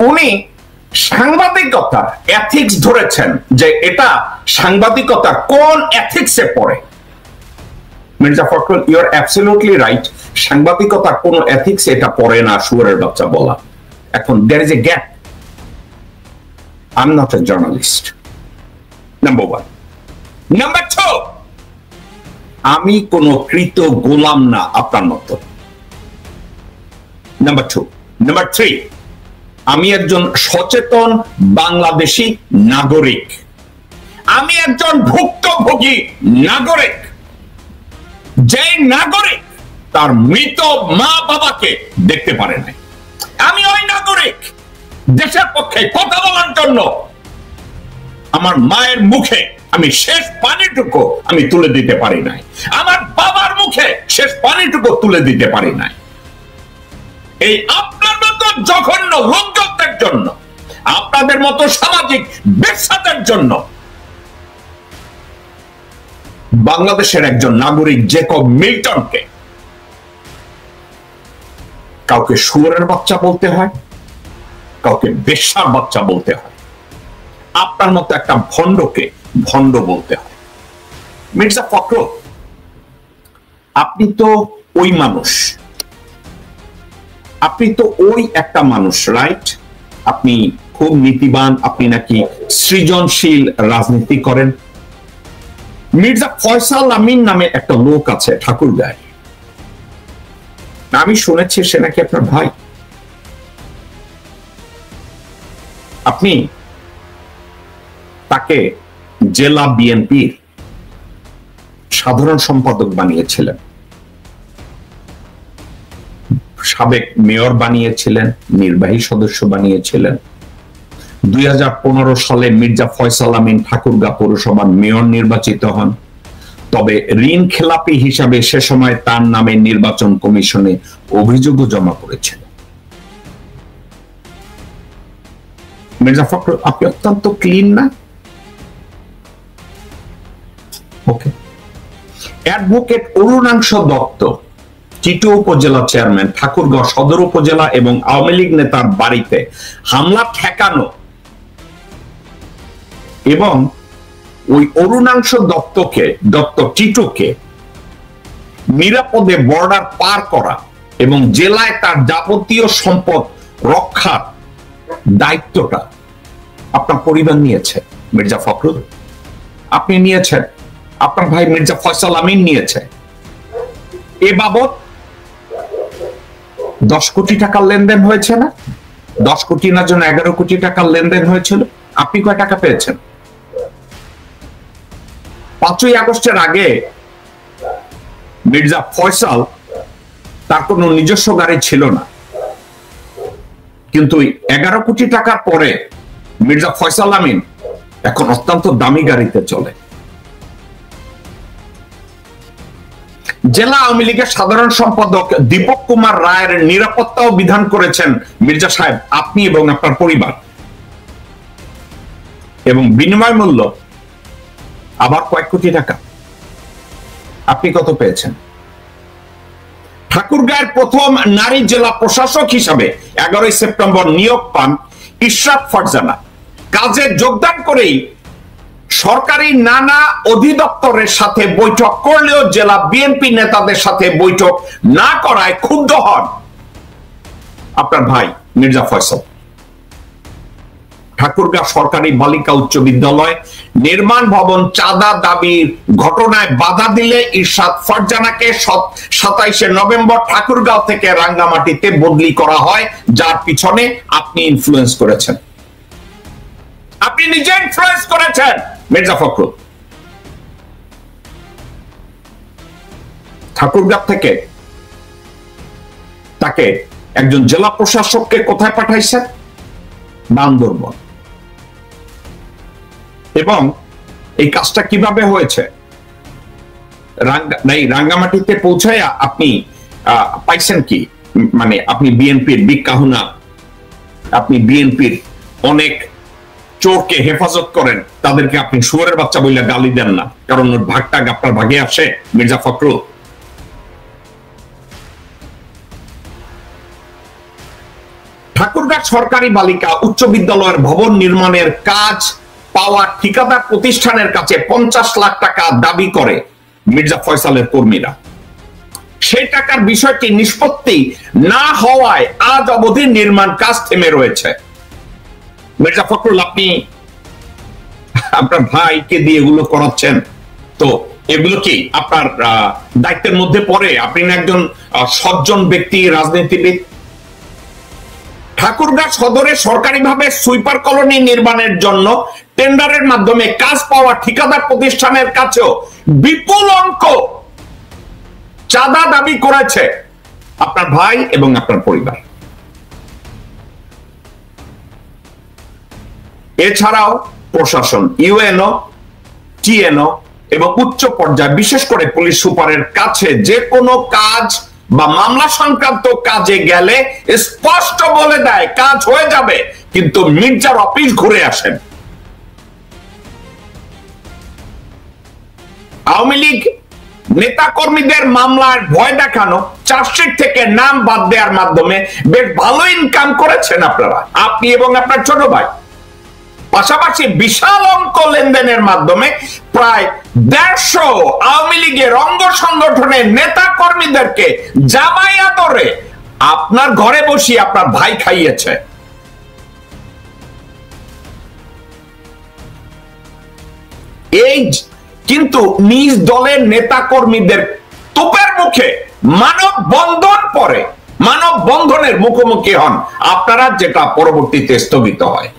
উনি সাংবাদিকতার এথিক্স ধরেছেন যে এটা সাংবাদিকতার কোন এথিক্সে পড়ে। Mirza Fakhrul, you are absolutely right, সাংবাদিকতার কোন এথিক্স এটা পড়ে না শুয়োরের বাচ্চা বলা। এখন there is a gap. I am not a journalist, number one. Number two, আমি কোন কৃত গোলাম না আপনার মতো। Number two. নাম্বার থ্রি, আমি একজন সচেতন বাংলাদেশি নাগরিক। আমি একজন ভুক্তভোগী নাগরিক, যে নাগরিক তার মৃত মা বাবাকে দেখতে পারে নাই। আমি ওই নাগরিক দেশের পক্ষে কথা বলার জন্য আমার মায়ের মুখে আমি শেষ পানিটুকু আমি তুলে দিতে পারি নাই, আমার বাবার মুখে শেষ পানিটুকু তুলে দিতে পারি নাই। এই আপনার মতো জঘন্য লোকজনদের জন্য, আপনাদের মতো সামাজিক ব্যবসাদের জন্য বাংলাদেশের একজন নাগরিক জেকব মিল্টনকে কাউকে শুয়োরের বাচ্চা বলতে হয়, কাউকে বেশ্যার বাচ্চা বলতে হয়, আপনার মতো একটা ভণ্ডকে ভণ্ড বলতে হয়। মির্জা ফখরুল, আপনি তো ওই মানুষ, আপনি তো ওই একটা মানুষ, রাইট? আপনি খুব নীতিবান, আপনি নাকি সৃজনশীল রাজনীতি করেন। মির্জা ফয়সাল আমিন নামে একটা লোক আছে ঠাকুরগাঁয়, আমি শুনেছি সে নাকি আপনার ভাই। আপনি তাকে জেলা বিএনপির সাধারণ সম্পাদক বানিয়েছিলেন, সাবেক মেয়র বানিয়েছিলেন, নির্বাহী সদস্য বানিয়েছিলেন। 2015 সালে মির্জা ফয়সাল আমিন ঠাকুরগাঁ পৌরসভার মেয়র নির্বাচিত হন। তবে ঋণ খেলাপি হিসাবে সে সময় তার নামে নির্বাচন কমিশনে অভিযোগও জমা করেছিল। মির্জা ফখরুল, আপনি অত্যন্ত ক্লিন না? ওকে। অ্যাডভোকেট অরুণাংশ দত্ত, চিটু উপজেলা চেয়ারম্যান, ঠাকুরগাঁও সদর উপজেলা এবং আওয়ামী লীগ নেতার বাড়িতে হামলা ঠেকানো এবং ওই অরুণাংশ দত্ত চিটুকে নিরাপদে বর্ডার পার করা এবং জেলায় তার যাবতীয় সম্পদ রক্ষার দায়িত্বটা আপনার পরিবার নিয়েছে। মির্জা ফখরুল, আপনি নিয়েছেন, আপনার ভাই মির্জা ফয়সাল আমিন নিয়েছে। এ বাবদ 10 কোটি টাকার লেনদেন হয়েছে না? 10 কোটি না যেন 11 কোটি টাকার লেনদেন হয়েছিল। আপনি কয় টাকা পেয়েছেন? 5ই আগস্টের আগে মির্জা ফয়সাল তার কোনো নিজস্ব গাড়ি ছিল না, কিন্তু 11 কোটি টাকার পরে মির্জা ফয়সাল আমিন এখন অত্যন্ত দামি গাড়িতে চলে। জেলা আওয়ামী লীগের সাধারণ সম্পাদক দীপক কুমার রায়ের নিরাপত্তাও বিধান করেছেন মির্জা সাহেব আপনি এবং আপনার পরিবার, এবং বিনিময় মূল্য আবার কয়েক কোটি টাকা। আপনি কত পেয়েছেন? ঠাকুরগাঁয়ের প্রথম নারী জেলা প্রশাসক হিসাবে 11ই সেপ্টেম্বর নিয়োগ পান ইশরাত ফারজানা। কাজে যোগদান করেই সরকারি নানা অধিদপ্তরের সাথে বৈঠক করলেও জেলা বিএনপি নেতাদের সাথে বৈঠক না করায় ক্ষুব্ধ হন আপনার ভাই মির্জা ফয়সাল। ঠাকুরগাঁ সরকারি বালিকা উচ্চ বিদ্যালয় নির্মাণ ভবন চাঁদা দাবির ঘটনায় বাধা দিলে ইরশাদ ফারজানাকে 27শে নভেম্বর ঠাকুরগাঁও থেকে রাঙ্গামাটিতে বদলি করা হয়, যার পিছনে আপনি ইনফ্লুয়েন্স করেছেন। আপনি নিজে ইনফ্লুয়েন্স করেছেন মির্জা ফখরুল। ঠাকুরগাঁও থেকে তাকে একজন জেলা প্রশাসককে কোথায় পাঠাইছেন? বান্দরবন। এবং এই কাজটা কিভাবে হয়েছে? রাঙ্গামাটিতে পৌঁছায় আপনি পাইছেন কি? মানে আপনি বিএনপির বিকাহুনা, আপনি বিএনপির অনেক চোরকে হেফাজত করেন, তাদেরকে আপনি শুয়োরের বাচ্চা বইলা গালি দেন না, কারণ ওর ভাগটা আপনার ভাগে আসে মির্জা ফখরুল। ঠাকুরগাঁ সরকারি বালিকা উচ্চ বিদ্যালয়ের ভবন নির্মাণের কাজ পাওয়া ঠিকাদার প্রতিষ্ঠানের কাছে 50 লাখ টাকা দাবি করে মির্জা ফয়সালের কর্মীরা। সেই টাকার বিষয়টি নিষ্পত্তি না হওয়ায় আজ অবধি নির্মাণ কাজ থেমে রয়েছে। মির্জা ফখরুল, আপনি আপনার ভাইকে দিয়ে এগুলো করাচ্ছেন, তো এগুলো কি আপনার দায়িত্বের মধ্যে পড়ে? আপনি না একজন সজ্জন ব্যক্তি, রাজনীতিবিদ। ঠাকুরগাঁ সদরে সরকারিভাবে সুইপার কলোনি নির্মাণের জন্য টেন্ডারের মাধ্যমে কাজ পাওয়া ঠিকাদার প্রতিষ্ঠানের কাছেও বিপুল অঙ্ক চাঁদা দাবি করেছে আপনার ভাই এবং আপনার পরিবার। এছাড়াও প্রশাসন, ইউএনও, টিএনও এবং উচ্চ পর্যায়ে বিশেষ করে পুলিশ সুপারের কাছে যে কোনো কাজ বা মামলা সংক্রান্ত কাজে গেলে স্পষ্ট বলে দেয় কাজ হয়ে যাবে, কিন্তু মির্জার অফিস ঘুরে আসেন। আওয়ামী লীগ নেতা কর্মীদের মামলার ভয় দেখানো, চার্জশিট থেকে নাম বাদ দেওয়ার মাধ্যমে বেশ ভালো ইনকাম করেছেন আপনারা, আপনি এবং আপনার ছোট ভাই। পাশাপাশি বিশাল অঙ্ক লেনদেনের মাধ্যমে প্রায় 150 আওয়ামী লীগের অঙ্গ সংগঠনের নেতা কর্মীদেরকে জামাই আদরে আপনার ঘরে বসিয়ে আপনার ভাই খাইয়েছে। এই কিন্তু নিজ দলের নেতা কর্মীদের তোপের মুখে মানববন্ধন পরে, মানববন্ধনের মুখোমুখি হন আপনারা, যেটা পরবর্তীতে স্থগিত হয়।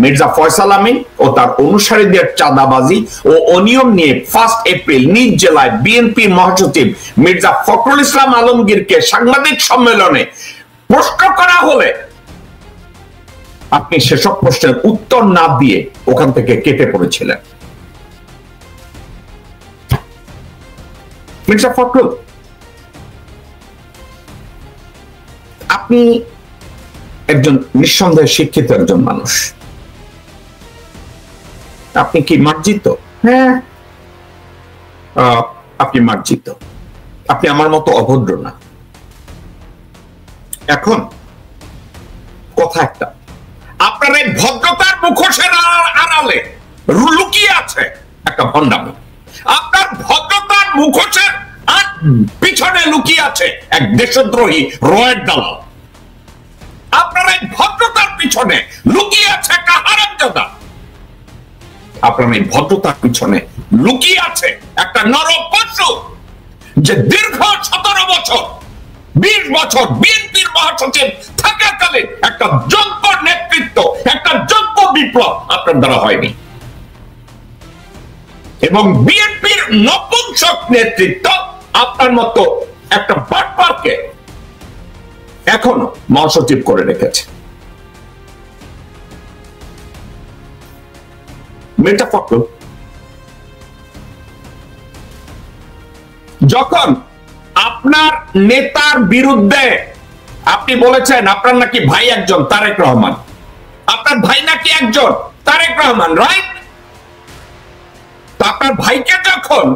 মির্জা ফয়সাল আমিন ও তার অনুসারীদের চাঁদাবাজি ও অনিয়ম নিয়ে 1 এপ্রিল নিজ জেলায় বিএনপি মহাসচিব মির্জা ফখরুল ইসলাম আলমগীরকে সাংবাদিক সম্মেলনে প্রশ্ন করা হলে আপনি সেসব প্রশ্নের উত্তর না দিয়ে ওখান থেকে কেটে পড়েছিলেন। মির্জা ফখরুল, আপনি একজন নিঃসন্দেহে শিক্ষিত একজন মানুষ। আপনি কি মার্জিত? হ্যাঁ, আপনি মার্জিত। আপনি আমার মতো অভদ্র না। এখন কথা একটা, আপনার এই ভদ্রতার মুখোশের আড়ালে লুকিয়ে আছে একটা ভণ্ডামি। আপনার ভদ্রতার মুখোশের পিছনে লুকিয়ে আছে এক দেশদ্রোহী রয়ের দালাল। আপনার এই ভদ্রতার পিছনে লুকিয়ে আছে একটা হারামজাদা। আপনার এই ভদ্রতার পিছনে লুকিয়ে আছে একটা নরপশু, যে দীর্ঘ 17 বছর 20 বছর বিএনপির মহাসচিব থাকাকালীন একটা যোগ্য নেতৃত্ব, একটা যোগ্য বিপ্লব আপনার দ্বারা হয়নি, এবং বিএনপির নপুংসক নেতৃত্ব আপনার মতো একটা বাটপারকে এখনো মহাসচিব করে রেখেছে। মির্জা ফখরুল, যখন আপনার নেতার বিরুদ্ধে আপনি বলেছেন আপনার নাকি ভাই একজন তারেক রহমান, আপনার ভাই নাকি একজন তারেক রহমান, রাইট? তো আপনার ভাইকে যখন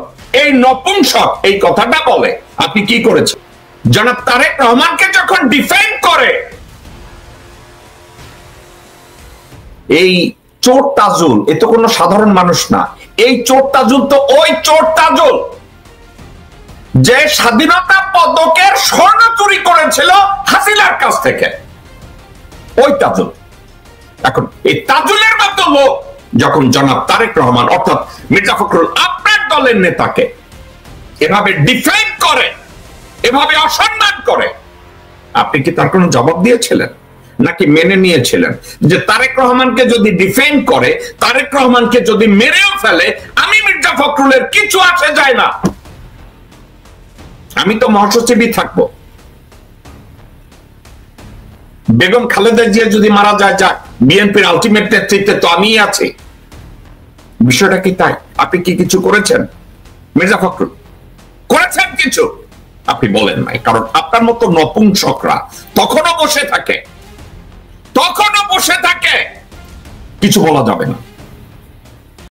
এই নপুংসক এই কথাটা বলে, আপনি কি করেছেন? জনাব তারেক রহমানকে যখন ডিফেন্ড করে এই চোর তাজুল, এ তো কোনো সাধারণ মানুষ না। এই চোর তাজুল তো ওই চোর তাজুল যে স্বাধীনতা পদকের স্বর্ণ চুরি করেছিল হাসিনার কাছ থেকে, ওই তাজুল। এখন এই তাজুলের মতো লোক যখন জনাব তারেক রহমান অর্থাৎ মির্জা ফখরুল আপনার দলের নেতাকে এভাবে ডিফেন্ড করে, এভাবে অসম্মান করে, আপনি কি তার কোনো জবাব দিয়েছিলেন নাকি মেনে নিয়েছিলেন যে তারেক রহমানকে যদি ডিফেন্ড করে, তারেক রহমানকে যদি মেরেও ফেলে, আমি মির্জা ফখরুলের কিছু আসে যায় না, আমি তো মহাসচিবই থাকবো, বেগম খালেদা জিয়া যদি মারা যায় যাক, বিএনপির আলটিমেট নেতৃত্বে তো আমিই আছি। বিষয়টা কি তাই? আপনি কি কিছু করেছেন মির্জা ফখরুল? করেছেন কিছু? আপনি বলেন নাই, কারণ আপনার মতো নপুংসকরা তখনও বসে থাকে, কিছু বলা যাবে না।